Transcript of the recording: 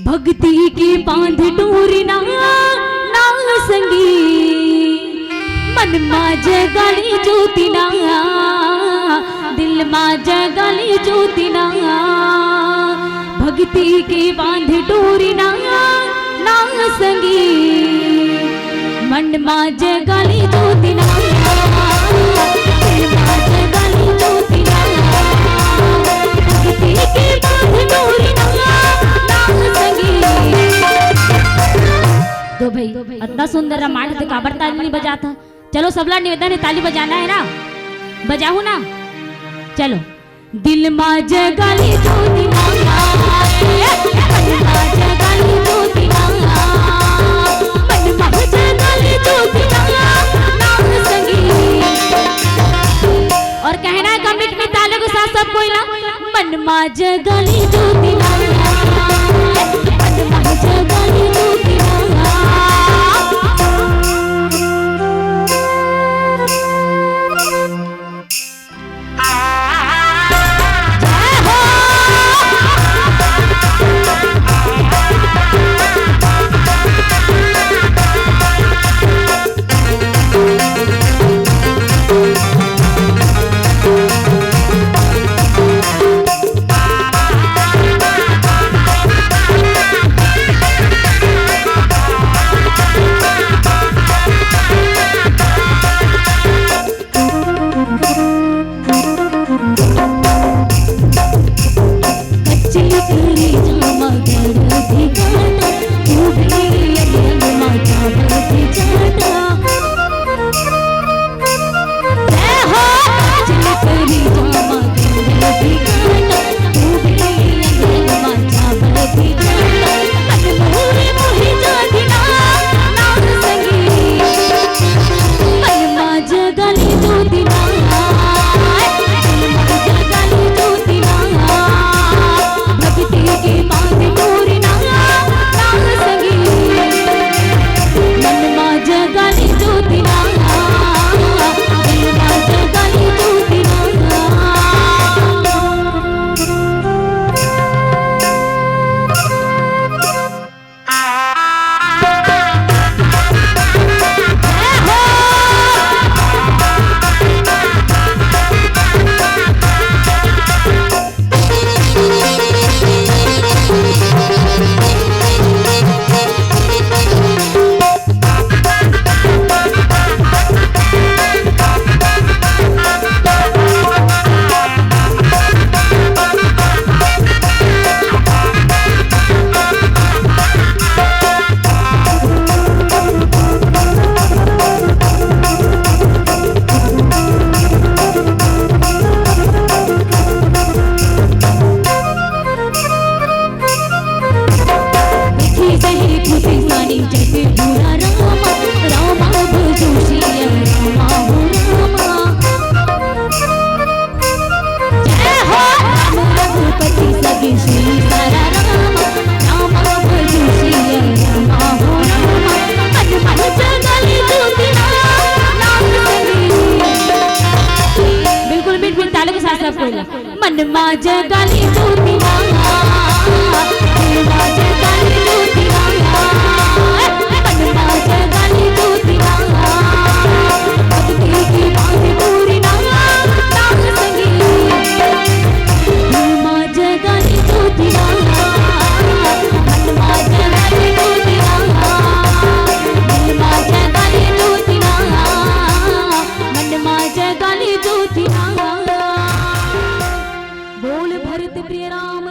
भक्ति की बांध टूरना नाल संगी मन मा जगाली ज्योतिना दिल मा जगाली ज्योतिना भक्ति की बांध टूरना नाल संगी मन मा जगाली ज्योतिना दिल मा जगाली ज्योतिना भक्ति की बांध टूरना तो भाई इतना सुंदर रामायण थे काबर ताली नहीं बजाता। चलो सबला निवेदन है ताली बजाना है ना, बजाओ ना। चलो दिल मा जगाली ज्योतिना मन मा जगाली ज्योतिना मन मा जगाली ज्योतिना नाम संगी। और कहना है कमिट में तालियों के साथ सब कोई ना मन मा जगाली ज्योतिना मन मा जगाली ज्योतिना। मन मा जगाली ज्योतिना दिल मा जगाली ज्योतिना मन मा जगाली ज्योतिना भक्ति की बांध टूरना नाम संगी दिल मा जगाली ज्योतिना मन मा जगाली ज्योतिना दिल मा जगाली ज्योतिना मन मा जगाली ज्योतिना। बोल भरत प्रिय राम